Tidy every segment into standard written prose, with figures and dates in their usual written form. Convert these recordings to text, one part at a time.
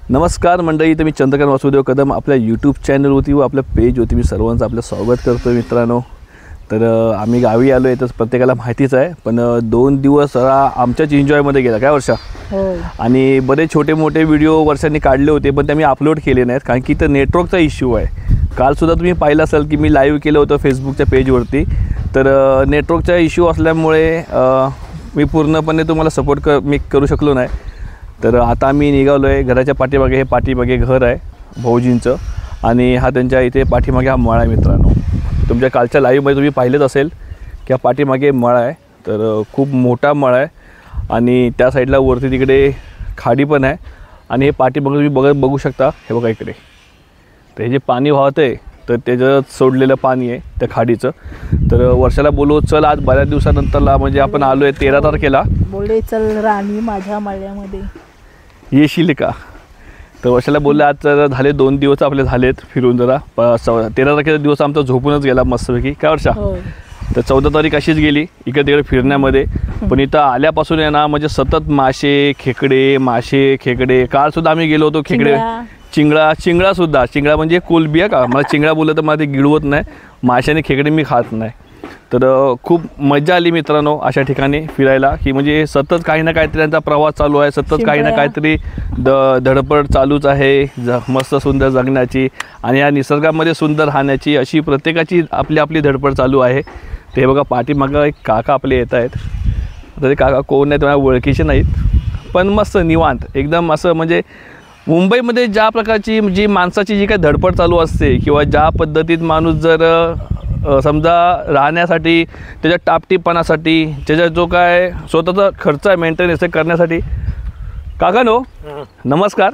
नमस्कार मंडळी, तर मी चंद्रकांत वासुदेव कदम आपल्या यूट्यूब चॅनलवरती व आपल्या पेजवरती मी सर्वांचं आपलं स्वागत करतो मित्रांनो. तर आम्ही गावी आलो आहे तर प्रत्येकाला माहितीच आहे, पण 2 दिवस आमच्याच एन्जॉयमध्ये गेला काय वर्षा. आणि बरेच छोटे मोठे व्हिडिओ वर्षांनी काढले होते, पण ते मी अपलोड केले नाहीत कारण की तर नेटवर्कचा इश्यू आहे. कालसुद्धा तुम्ही पाहिलं असेल की मी लाईव्ह केलं होतं फेसबुकच्या पेजवरती. तर नेटवर्कचा इश्यू असल्यामुळे मी पूर्णपणे तुम्हाला सपोर्ट करू शकलो नाही. तर आता आम्ही निघालो आहे. घराच्या पाठीमागे हे पाठीमागे घर आहे भाऊजींचं, आणि हा त्यांच्या इथे पाठीमागे हा मळा आहे मित्रांनो. तुमच्या कालच्या लाईव्हमध्ये तुम्ही पाहिलेच असेल की हा पाठीमागे मळा आहे. तर खूप मोठा मळा आहे आणि त्या साईडला वरती तिकडे खाडी पण आहे. आणि हे पाठीमागे तुम्ही बघू शकता, हे बघा इकडे. तर हे जे पाणी वाहतं आहे तर त्याच्यात सोडलेलं पाणी आहे त्या खाडीचं. तर वर्षाला बोलू, चल आज बऱ्याच दिवसानंतरला म्हणजे आपण आलो आहे 13 तारखेला. बोलले चल राणी माझ्या मळ्यामध्ये येशील का. तर वर्षाला बोलले आज तर झाले 2 दिवस आपले झालेत फिरून. जरा 13 तारखेचा दिवस आमचा झोपूनच गेला मस्तपैकी काय वर्षा. तर 14 तारीख अशीच गेली इकडे तिकडे फिरण्यामध्ये. पण इथं आल्यापासून आहे ना म्हणजे सतत मासे खेकडे. कालसुद्धा आम्ही गेलो होतो खेकडे चिंगळा म्हणजे कोलबिया का, मला चिंगळा बोललं तर मला ते गिळवत नाही. माशाने खेकडे मी खात नाही. तर खूप मजा आली मित्रांनो अशा ठिकाणी फिरायला, की म्हणजे सतत काही ना काहीतरी त्यांचा प्रवास चालू आहे, सतत काही ना काहीतरी धडपड चालूच आहे मस्त सुंदर जगण्याची आणि या निसर्गामध्ये सुंदर राहण्याची, अशी प्रत्येकाची आपली आपली धडपड चालू आहे. ते बघा पाठीमागं एक काका आपले येत आहेत. तर ते काका कोण नाही, तुम्हाला ओळखीचे नाहीत, पण मस्त निवांत एकदम असं. म्हणजे मुंबईमध्ये ज्या प्रकारची जी माणसाची जी काही धडपड चालू असते किंवा ज्या पद्धतीत माणूस जर समजा राहण्यासाठी, त्याच्या टापटीपणासाठी, त्याच्या जो काय स्वतःचा खर्च आहे मेंटेनन्स करण्यासाठी. काकानो नमस्कार.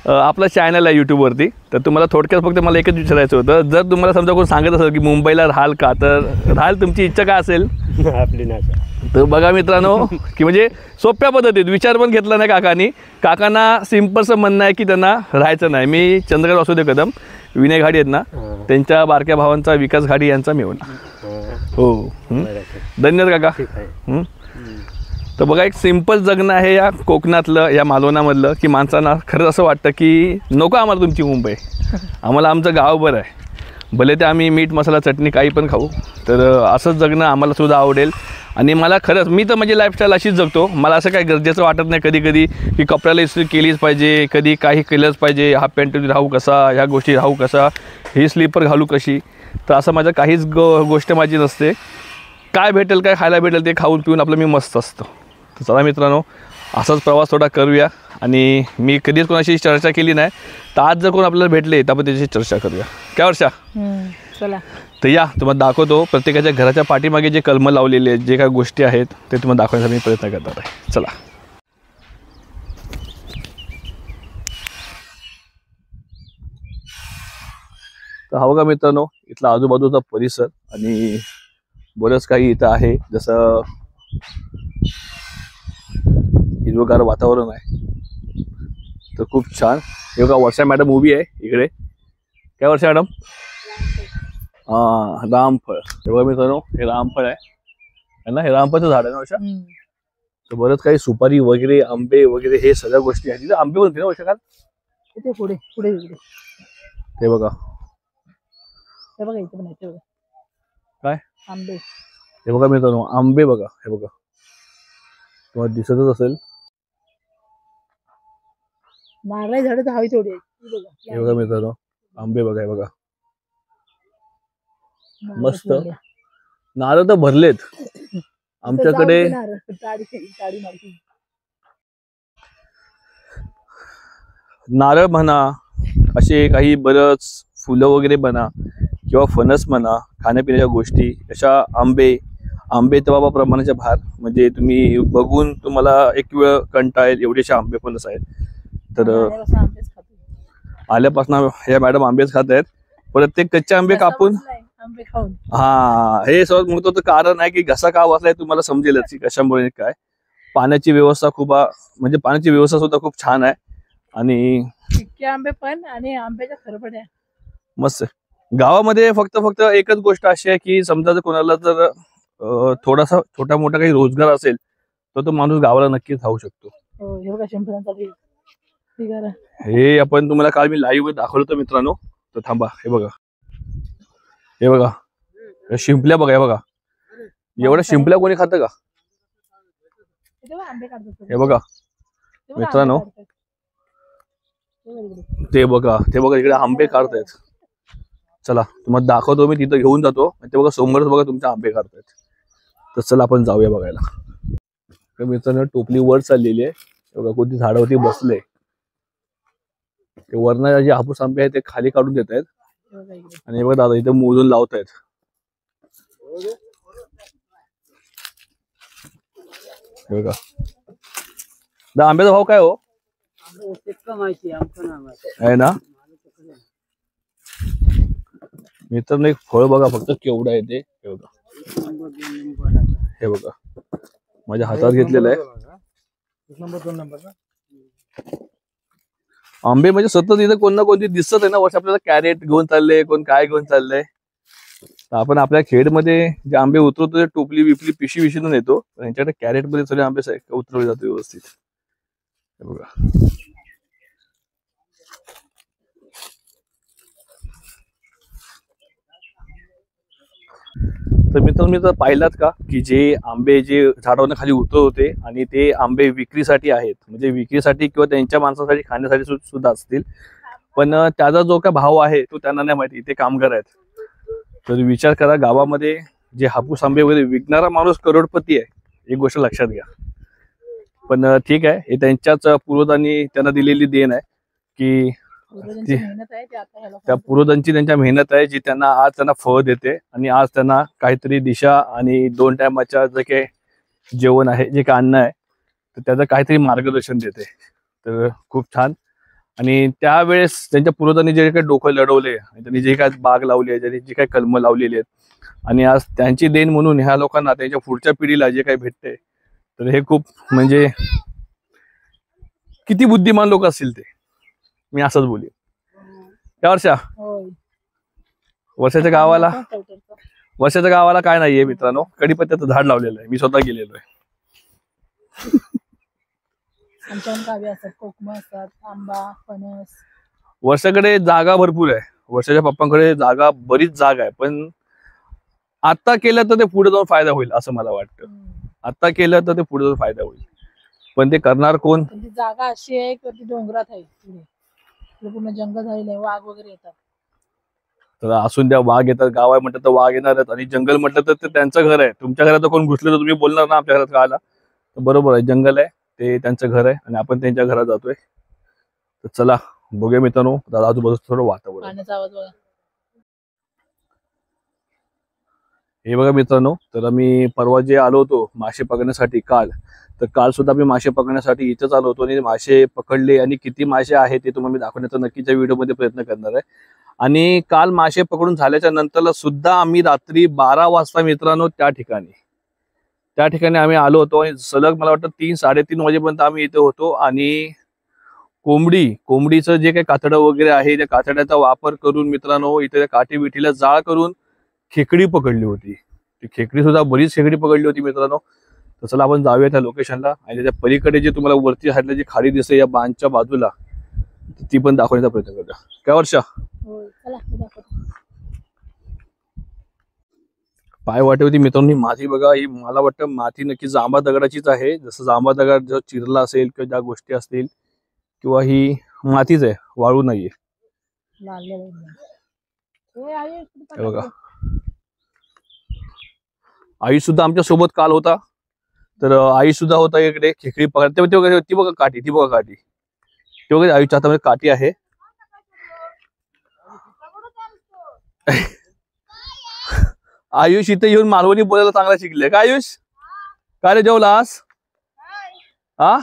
आपलं चॅनल आहे यूट्यूबवरती. तर तुम्हाला थोडक्यात फक्त मला एकच विचारायचं होतं, जर तुम्हाला समजा कोण सांगत असेल की मुंबईला राहाल का, तर राहाल तुमची इच्छा काय असेल आपली नाही. तर बघा मित्रांनो की म्हणजे सोप्या पद्धतीत विचार पण घेतला नाही काकांनी. काकांना सिम्पलचं म्हणणं आहे की त्यांना राहायचं नाही. मी चंद्रकांत वासुदेव कदम, विनय घाडी आहेत ना त्यांच्या बारक्या भावांचा विकास घाडी यांचा मिळून. हो धन्यवाद काका. तर बघा एक सिम्पल जगणं आहे या कोकणातलं, या मालवणामधलं, की माणसांना खरंच असं वाटतं की नको आम्हाला तुमची मुंबई, आम्हाला आमचं गाव बरं आहे. भले ते आम्ही मीठ मसाला चटणी काही पण खाऊ, तर असंच जगणं आम्हाला सुद्धा आवडेल. आणि मला खरंच मी तर म्हणजे लाईफस्टाईल अशीच जगतो. मला असं काही गरजेचं वाटत नाही कधी कधी की कपड्याला इस्त्री केलीच पाहिजे, कधी काही केलंच पाहिजे, हाफ पॅन्ट राहू कसा, ह्या गोष्टी राहू कसा, ही स्लीपर घालू कशी. तर असं माझं काहीच गोष्ट माझी नसते. काय भेटेल, काय खायला भेटेल ते खाऊन पिऊन आपलं मी मस्त असतो. तर चला मित्रांनो असाच प्रवास थोडा करूया. आणि मी कधीच कोणाशी चर्चा केली नाही, तर आज जर कोण आपल्याला भेटले तर आपण त्याची चर्चा करूया काय वर्षा. चला तर या तुम्हाला दाखवतो प्रत्येकाच्या घराच्या पाठीमागे जे कलमं लावलेले आहेत, जे काही गोष्टी आहेत ते तुम्हाला दाखवण्याचा मी प्रयत्न करणार आहे. चला. तर हा बघा मित्रांनो इथला आजूबाजूचा परिसर आणि बरंच काही इथं आहे, जसं हिरवगार वातावरण आहे. तर खूप छान. हे बघा वर्षा मॅडम उभी आहे इकडे. काय वर्षा मॅडम. रामफळ. हे बघा मित्रांनो हे रामफळ आहे ना, हे रामफळचं झाड आहे ना वर्षा. तर बरंच काही सुपारी वगैरे, आंबे वगैरे हे सगळ्या गोष्टी आहेत. तिथे आंबे बनते ना वर्षा का. पुढे ते बघा इथे पण आहे काय आंबे. हे बघा मित्रांनो आंबे बघा, हे बघा तुम्हाला दिसतच असेल. नारळ झाड तर हवी थोडी. हे बघा मित्रांनो आंबे बघा, हे बघा मस्त. नारळ तर भरलेत आमच्याकडे. नारळ म्हणा, असे काही बरंच फुलं वगैरे म्हणा किंवा फणस म्हणा, खाण्यापिण्याच्या गोष्टी अशा. आंबे तर बाबा प्रमाणाच्या बाहेर. म्हणजे तुम्ही बघून तुम्हाला एक वेळ कंटाळेल एवढेशे आंबे फणस आहेत. तर आल्यापासून ह्या मॅडम आंबेच खात आहेत. परत ते कच्चे आंबे कापून हे सर्वात महत्वाचं कारण आहे की घसा का वाचलाय तुम्हाला समजेलच की कशामुळे काय. पाण्याची व्यवस्था खूप, म्हणजे पाण्याची व्यवस्था सुद्धा खूप छान आहे. आणि आंबे पण आणि आंब्याच्या खरबड्या मस्त. गावामध्ये फक्त एकच गोष्ट अशी आहे की समजा जर कोणाला जर थोडासा छोटा मोठा काही रोजगार असेल तर तो माणूस गावाला नक्कीच राहू शकतो. ठीक आहे. हे आपण तुम्हाला काल मी लाईव्ह दाखवलं होतं मित्रांनो. तर थांबा, हे बघा, हे बघा, या शिंपल्या बघा, हे बघा, एवढ्या शिंपल्या कोणी खातं का? इथे बघ आंबे काढतात. हे बघा ते बघ मित्रांनो, आंबे काढतात. ते बघ इकडे. ते बघा इकडे आंबे काढतायत. चला तुम्हाला दाखवतो, मी तिथं घेऊन जातो. ते बघा समोरच बघा तुमचे आंबे काढतायत. तर चला आपण जाऊया बघायला. तर मित्रांनो टोपली वर चाललेली आहे. बघा कोणती झाडावरती बसले. ते वरनं जे हापूस आंबे आहेत ते खाली काढून देत आहेत. ते बघा इकडे. आणि हे बघा दादा इथं मोजून लावतायत. हे बघा दा आंब्याचा भाव काय हो आहे ना मित्रांनो? एक फळ बघा फक्त केवढं आहे ते. हे बघा, हे बघा माझ्या हातात घेतलेलं आहे. आंबे म्हणजे सतत इथं कोण ना कोणती दिसत आहे ना. वर्ष आपल्याला कॅरेट घेऊन चाललंय, कोण काय घेऊन चाललंय. तर आपण आपल्या खेडमध्ये जे आंबे उतरवतो ते टोपली बिपली पिशी विशीतून येतो. यांच्याकडे कॅरेट मध्ये सगळे आंबे उतरवले जाते व्यवस्थित. हे बघा तर मित्रांनो, मी तर पाहिलात का की जे आंबे जे झाडावरनं खाली उतरत होते आणि ते आंबे विक्रीसाठी आहेत, म्हणजे विक्रीसाठी किंवा त्यांच्या माणसासाठी खाण्यासाठी सुद्धा असतील, पण त्याचा जो काय भाव आहे तो त्यांना नाही माहिती. ते कामगार आहेत. तर विचार करा, गावामध्ये जे हापूस आंबे वगैरे विकणारा माणूस करोडपती आहे, एक गोष्ट लक्षात घ्या. पण ठीक आहे, हे त्यांच्याच पूर्वजांनी त्यांना दिलेली देण आहे की पूर्वजांची मेहनत आहे ते आता ह्याला त्या पूर्वजांची त्यांच्या मेहनत आहे जी त्यांना आज त्यांना फळ देते. आणि आज त्यांना काहीतरी दिशा आणि 2 टायमाच्या जे काही जेवण आहे, जे काही अन्न आहे, तर त्याचं काहीतरी मार्गदर्शन देते. तर खूप छान. आणि त्यावेळेस त्यांच्या पूर्वजांनी जे काही डोकं लढवले, त्यांनी जे काही बाग लावली आहे, त्यांनी जे काही कलमं लावलेली आहेत, आणि आज त्यांची देण म्हणून ह्या लोकांना त्यांच्या पुढच्या पिढीला जे काही भेटते, तर हे खूप म्हणजे किती बुद्धिमान लोक असतील ते, मी असंच बोलेन. त्या वर्षाच्या गावाला काय नाहीये मित्रांनो, कडीपत्त्याचं झाड लावलेलं आहे. मी स्वतः गेलेलो आहे. आमच्याकडे गावी असतात, कोकम असतात, आंबा, फणस. वर्षाकडे जागा भरपूर आहे. वर्षाच्या पप्पांकडे जागा, बरीच जागा आहे. पण आता केलं तर ते पुढे जाऊन फायदा होईल असं मला वाटतं. आता केलं तर ते पुढे जाऊन फायदा होईल. पण ते करणार कोण? ती जागा अशी आहे की ती डोंगरात आहे, पूर्ण जंगल झालेलं आहे, वाघ वगैरे येतात. तर असून द्या, वाघ येतात. गाव आहे म्हटलं तर वाघ येणारच. आणि जंगल म्हटलं तर ते त्यांचं घर आहे. तुमच्या घरात कोण घुसलं तर तुम्ही बोलणार ना आमच्या घरात का आला? तर बरोबर आहे, जंगल आहे ते त्यांचं घर आहे आणि आपण त्यांच्या घरात जातोय. तर चला बघूया मित्रांनो, दादा आजूबाजूचं थोडं वातावरण. पाण्याचा आवाज बघा. हे बघा मित्रांनो, तर आम्ही परवा जे आलो होतो मासे पकडण्यासाठी काल सुद्धा मी मासे पकडण्यासाठी इथंच आलो होतो आणि मासे पकडले. आणि किती मासे आहेत ते तुम्हाला मी दाखवण्याचा नक्कीच्या व्हिडिओमध्ये प्रयत्न करणार आहे. आणि काल मासे पकडून झाल्याच्या नंतरला सुद्धा आम्ही रात्री 12 वाजता मित्रांनो त्या ठिकाणी आम्ही आलो होतो. आणि सलग मला वाटतं 3-3:30 वाजेपर्यंत आम्ही इथे होतो. आणि कोंबडीचं जे काही कातडं वगैरे आहे, त्या कातड्याचा वापर करून मित्रांनो इथे काठी विठीला जाळ करून खेकडी पकडली होती. ती खेकडी सुद्धा बरीच खेकडी पकडली होती मित्रांनो. तर चला आपण जाऊया त्या लोकेशनला. आणि त्याच्या पलीकडे जे तुम्हाला वरती साईडला जी खाडी दिसते या बांधच्या बाजूला, ती पण दाखवण्याचा प्रयत्न करूया. काय वर्षा? पाय वाटे होती मित्रांनो माती बघा. ही मला वाटतं माती नक्की जांभा दगडाचीच आहे. जसं जांभा दगड जो चिरला असेल किंवा ज्या गोष्टी असतील, किंवा ही मातीच आहे, वाळू नाहीये. हे बघा, आई सुद्धा आमच्या सोबत काल होता. तर आई सुद्धा होता इकडे खेकडी पकड. ती बघा काठी, ती बघा आईच्या हातामध्ये काठी आहे. आयुष इथे येऊन मालवणी बोलायला चांगला शिकले का आयुष? काय रे जेवलास? हा,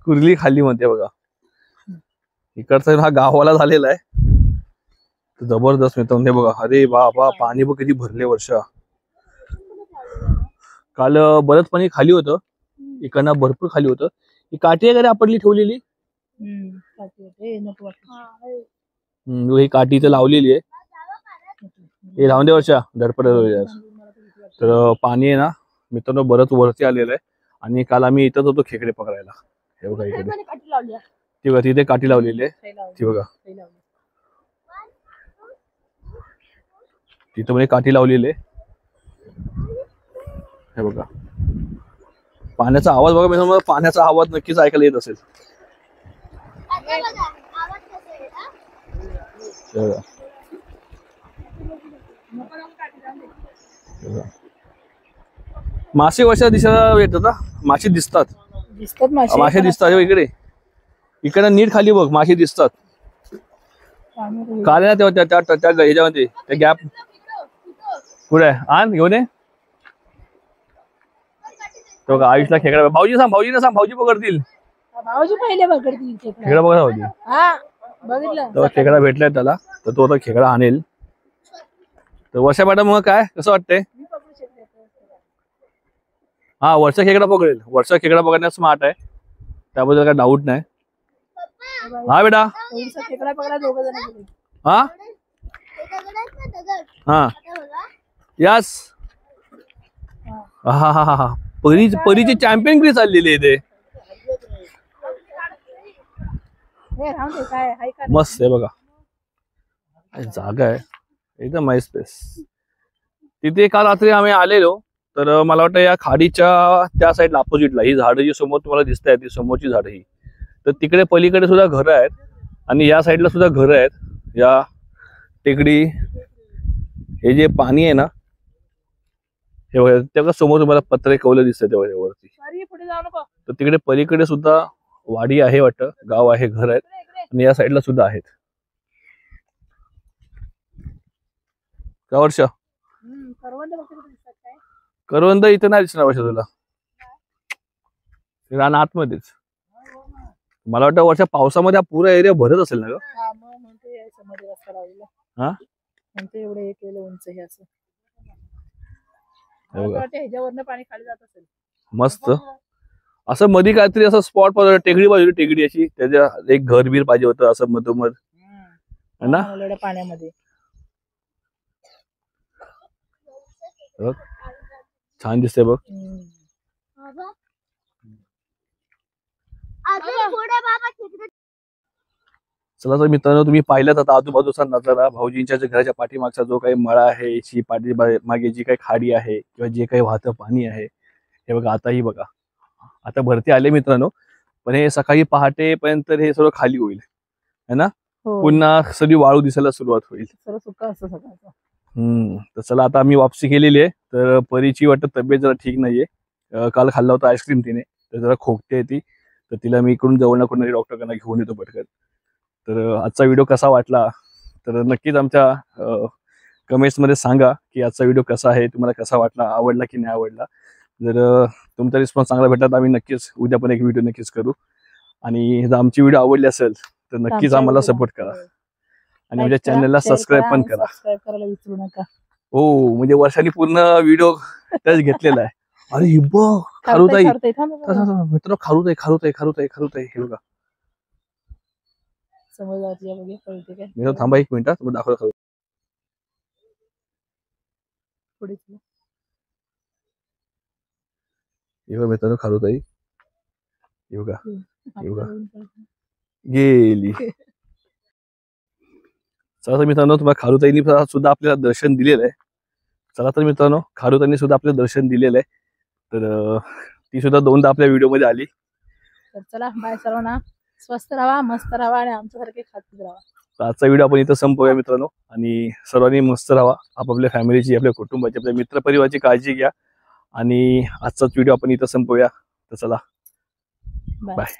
कुर्ली खाल्ली म्हणते बघा. इकडचा हा गावाला झालेला आहे. जबरदस्त मित्रांनो. बघा, अरे बाबा पाणी बघ किती भरले वर्षा. काल बरंच पाणी खाली होतं, इकडनं भरपूर खाली होतं. ही काठी आहे का आपली ठेवलेली? ही काठी इथं लावलेली आहे. हे लावून दे वर्षा, धडपड. तर पाणी आहे ना मित्रांनो बरंच वरती आलेलं आहे. आणि काल आम्ही इथंच होतो खेकडे पकडायला. हे बघा इकडे काठी लावली आहे. ती बघा तिथे काठी लावलेली आहे. काही लावली, ती बघा काही लावली. तिथं म्हणजे काठी लावलेली आहे. हे बघा पाण्याचा आवाज बघा मित्रांनो, पाण्याचा आवाज नक्कीच ऐकायला येत असेल. हे बघा. हे बघा. मासे वर्षा दिसायला येतात ना, मासे दिसतात. दिसतात मासे. मासे दिसतात हे इकडे. इकडे नीट खाली बघ मासे दिसतात. काल ना तेव्हा त्या ह्याच्यामध्ये त्या गॅप पुढे आहे. आण घेऊन ये. तो का आयुषला खेकडा भाऊजीला सांग भाऊजी पकडतील. भाऊजी पहिले पकडतील खेकडा बघा भाऊजी. हा बघितलं. तेव्हा खेकडा भेटलाय त्याला तर तो आता खेकडा आणेल. तर वर्षा मॅडम मग काय कसं वाटतंय? हा वर्षा खेकडा पकडेल. वर्षा खेकडा पकडण्यास स्मार्ट आहे, त्याबद्दल काय डाऊट नाही. हा बेटा. खेकडा पकडा दोघं जण. हा हा यस. हा हा हा हा परीची चॅम्पियनगिरी चाललेली आहे ते. मस्त आहे बघा, जागा आहे एकदम माइस स्पेस. तिथे काल रात्री आम्ही आलेलो तर मला वाटतं या खाडीच्या त्या साईडला अपोजिटला ही झाडं जी समोर तुम्हाला दिसत आहेत ती समोरची झाडं ही, तर तिकडे पलीकडे सुद्धा घरं आहेत आणि या साईडला सुद्धा घरं आहेत. या टेकडी हे जे पाणी आहे ना हे बघा तेव्हा समोर तुम्हाला पत्रे कौलं दिसतात तेव्हा वरती. तर तिकडे पलीकडे सुद्धा वाडी आहे वाटतं, गाव आहे, घर आहेत आणि या साईडला सुद्धा आहेत. का वर्ष करवंद इथं नाही दिसणार वर्षा तुला, रान आतमध्येच. मला वाटतं वर्षा पावसामध्ये हा पुरा एरिया भरत असेल ना ग. हा एवढं हे केलं उंच हे असं हे बघा. ह्याच्यावरनं पाणी खाली जात असेल. मस्त असं मध्ये काहीतरी असं स्पॉट पाहिजे, टेकडी पाहिजे, टेकडी अशी त्याच्या एक घर बीर पाहिजे होतं असं मधोमध है ना पाण्यामध्ये. छान दिसतंय बघ. चला तर मित्रांनो तुम्ही पाहिलं आता आजूबाजूचा नजारा, भाऊजींच्या घराच्या पाठीमागचा जो काही मळा आहे, याची मागे जी काही खाडी आहे किंवा जे काही वाहतं पाणी आहे हे बघा. आताही बघा आता भरती आले मित्रांनो, पण हे सकाळी पहाटे पर्यंत हे सर्व खाली होईल है ना. पुन्हा सगळी वाळू दिसायला सुरुवात होईल. तर चला आता आम्ही वापसी केलेली आहे. तर परीची वाटत तब्येत जरा ठीक नाहीये, काल खाल्ला होता आईस्क्रीम तिने, तर जरा खोकते ती, तर तिला मी इकडून जवळ ना कोणतरी डॉक्टरकडे घेऊन येतो पटकन. तर आजचा व्हिडिओ कसा वाटला तर नक्कीच आमच्या कमेंट्स मध्ये सांगा की आजचा व्हिडिओ कसा आहे, तुम्हाला कसा वाटला, आवडला की नाही आवडला. जर तुमचा रिस्पॉन्स चांगला भेटला तर आम्ही नक्कीच उद्या पण एक व्हिडिओ नक्कीच करू. आणि जर आमची व्हिडिओ आवडली असेल तर नक्कीच आम्हाला सपोर्ट करा आणि आमच्या चॅनलला सबस्क्राईब पण करा. करायला विसरू नका. हो म्हणजे वर्षाली पूर्ण व्हिडिओ टच घेतलेला आहे. अरे ही बघ खारुताई मित्र, खारुताई हे बघा. मी थांबा एक मिनिट दाखवलं खारू. हे बघा मित्रांनो खारुताई, हे बघा हे बघा गेली. चला तर मित्रांनो तुम्हाला खारुताईंनी सुद्धा आपल्याला दर्शन दिलेलं आहे. चला तर मित्रांनो खारुताईंनी सुद्धा आपल्याला दर्शन दिलेलं आहे. तर ती सुद्धा दोनदा आपल्या व्हिडिओ मध्ये आली. तर चला बाय सर्वांना, स्वस्त राहा, मस्त राहा आणि आमच्यासारखे खात राहा. तर आजचा व्हिडिओ आपण इथं संपवूया मित्रांनो आणि सर्वांनी मस्त राहा, आपापल्या फॅमिलीची, आपल्या कुटुंबाची, आपल्या मित्रपरिवाराची काळजी घ्या आणि आजचाच व्हिडिओ आपण इथं संपवूया. तर चला बाय.